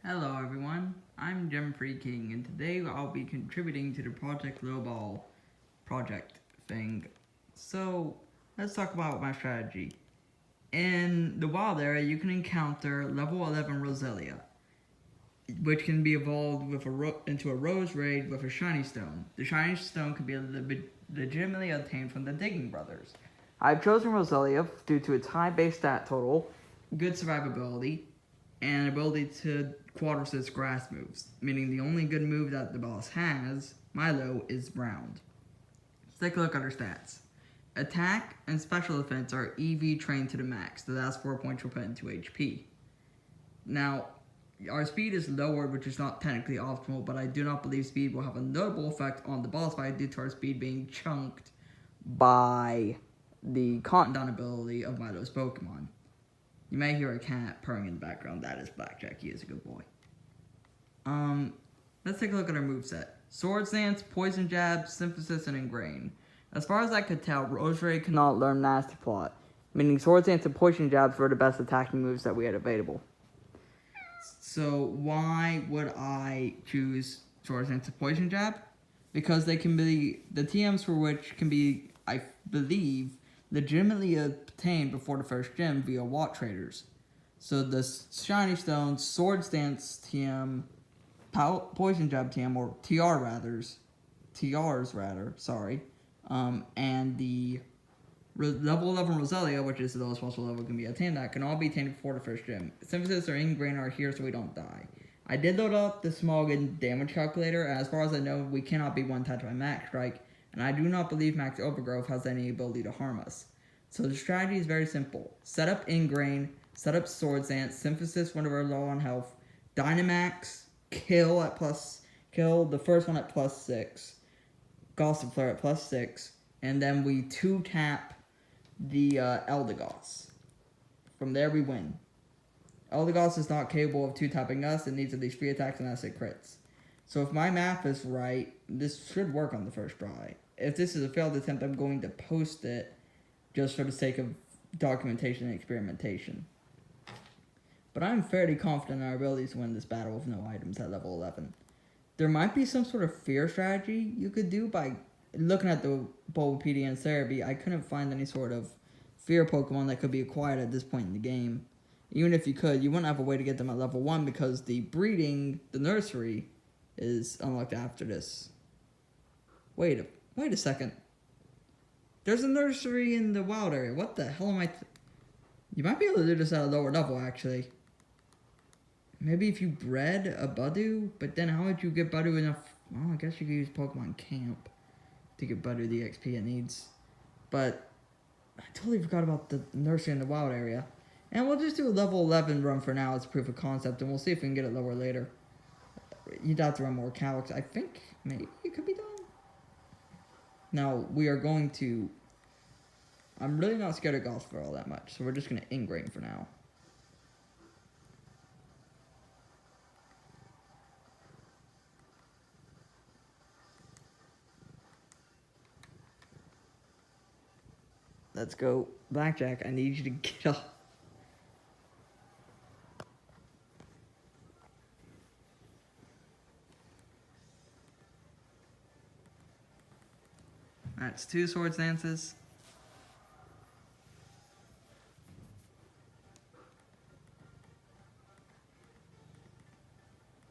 Hello everyone, I'm Jeffrey King, and today I'll be contributing to the Project Lowball project thing. So, let's talk about my strategy. In the wild area, you can encounter level 11 Roselia, which can be evolved with into a Roserade with a shiny stone. The shiny stone can be legitimately obtained from the Digging Brothers. I've chosen Roselia due to its high base stat total, good survivability, and ability to quadresist grass moves, meaning the only good move that the boss has, Milo, is round. Let's take a look at her stats. Attack and special defense are EV trained to the max, so that's 4 points per put into HP. Now, our speed is lowered, which is not technically optimal, but I do not believe speed will have a notable effect on the boss fight due to our speed being chunked by the countdown ability of Milo's Pokemon. You may hear a cat purring in the background. That is Blackjack. He is a good boy. Let's take a look at our moveset. Sword Stance, Poison Jab, Synthesis, and Ingrain. As far as I could tell, Roserade cannot learn Nasty Plot, meaning Sword Stance and Poison Jabs were the best attacking moves that we had available. So why would I choose Sword Stance and Poison Jab? Because they can be, the TMs for which can be, I believe, legitimately obtained before the first gym via Watt Traders. So the Shiny Stone, Sword Stance TM, Poison Jab TM, or TRs rather, sorry, and the level 11 Roselia, which is the lowest possible level can be attained at, can all be attained before the first gym. Synthesis or Ingrain are here so we don't die. I did load up the Smog and damage calculator, and as far as I know, we cannot be one-touched by Max Strike, and I do not believe Max Overgrowth has any ability to harm us. So the strategy is very simple. Set up Ingrain, set up Sword Stance, Synthesis whenever we're low on health, Dynamax, kill the first one at +6, Gossifleur at +6, and then we 2-tap the Eldegoss. From there we win. Eldegoss is not capable of 2-tapping us, it needs at least 3 attacks unless it crits. So if my math is right, this should work on the first try. If this is a failed attempt, I'm going to post it just for the sake of documentation and experimentation. But I'm fairly confident in our abilities to win this battle with no items at level 11. There might be some sort of fear strategy you could do by looking at the Bulbapedia and Cerebi. I couldn't find any sort of fear Pokemon that could be acquired at this point in the game. Even if you could, you wouldn't have a way to get them at level 1 because the nursery, is unlocked after this. Wait a second. There's a nursery in the wild area. What the hell am I... You might be able to do this at a lower level, actually. Maybe if you bred a Budew, but then how would you get Budew enough... Well, I guess you could use Pokemon Camp to get Budew the XP it needs. But I totally forgot about the nursery in the wild area. And we'll just do a level 11 run for now as proof of concept, and we'll see if we can get it lower later. You'd have to run more calcs. I think maybe it could be done. Now, we are going to... I'm really not scared of Gossifleur all that much, so we're just going to Ingrain for now. Let's go. Blackjack, I need you to get off. That's 2 Sword Stances.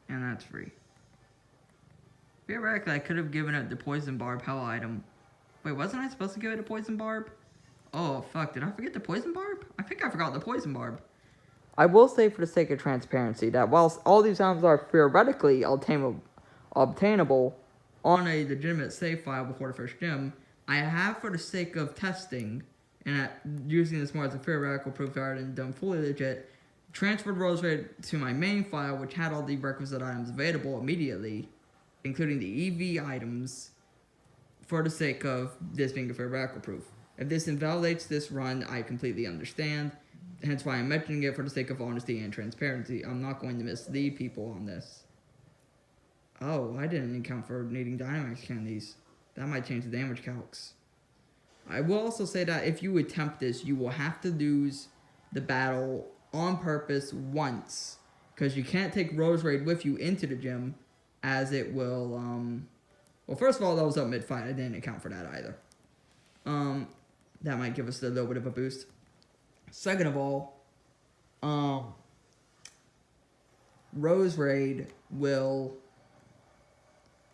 And that's free. Theoretically, I could have given it the Poison Barb Hell item. Wait, wasn't I supposed to give it a Poison Barb? Oh, fuck. Did I forget the Poison Barb? I think I forgot the Poison Barb. I will say for the sake of transparency that whilst all these items are theoretically obtainable on a legitimate save file before the first gym, I have, for the sake of testing, and using this more as a theoretical proof rather than done fully legit, transferred Roserade to my main file, which had all the requisite items available immediately, including the EV items, for the sake of this being a theoretical proof. If this invalidates this run, I completely understand, hence why I'm mentioning it for the sake of honesty and transparency. I'm not going to mislead people on this. Oh, I didn't account for needing Dynamax candies. That might change the damage calcs. I will also say that if you attempt this, you will have to lose the battle on purpose once because you can't take Roserade with you into the gym, as it will, well, first of all, that was up mid-fight. I didn't account for that either. That might give us a little bit of a boost. Second of all, Roserade will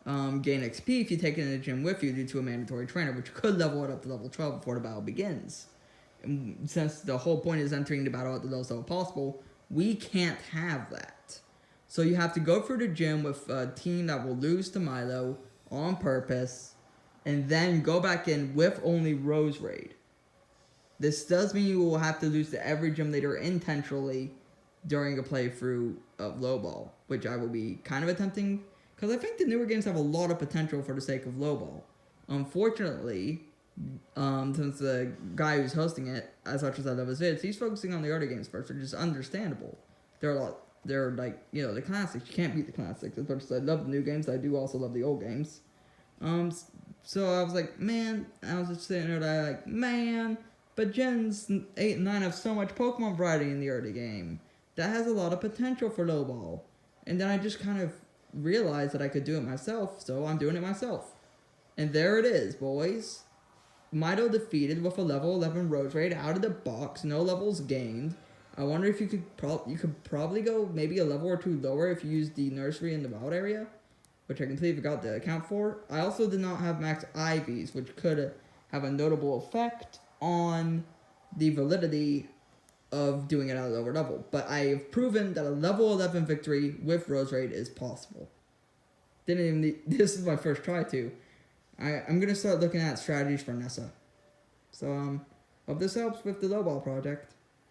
gain XP if you take it in the gym with you due to a mandatory trainer, which could level it up to level 12 before the battle begins. And since the whole point is entering the battle at the lowest level possible, we can't have that. So you have to go through the gym with a team that will lose to Milo on purpose, and then go back in with only Roserade. This does mean you will have to lose to every gym leader intentionally during a playthrough of Lowball, which I will be kind of attempting, because I think the newer games have a lot of potential for the sake of Lowball. Unfortunately, since the guy who's hosting it, as much as I love his vids, he's focusing on the other games first, which is understandable. They're like, you know, the classics. You can't beat the classics. As much as I love the new games, I do also love the old games. So I was like, man, I was just sitting there like, man, but Gens 8 and 9 have so much Pokemon variety in the early game. That has a lot of potential for Lowball. And then I just kind of realized that I could do it myself, so I'm doing it myself. And there it is, boys. Milo defeated with a level 11 Roserade out of the box, no levels gained. I wonder if you could probably go maybe a level or two lower if you use the nursery in the wild area, which I completely forgot to account for. I also did not have max IVs, which could have a notable effect on the validity of doing it at a lower level. But I have proven that a level 11 victory with Roserade is possible. This is my first try too. I'm going to start looking at strategies for Nessa. So, hope this helps with the Lowball project.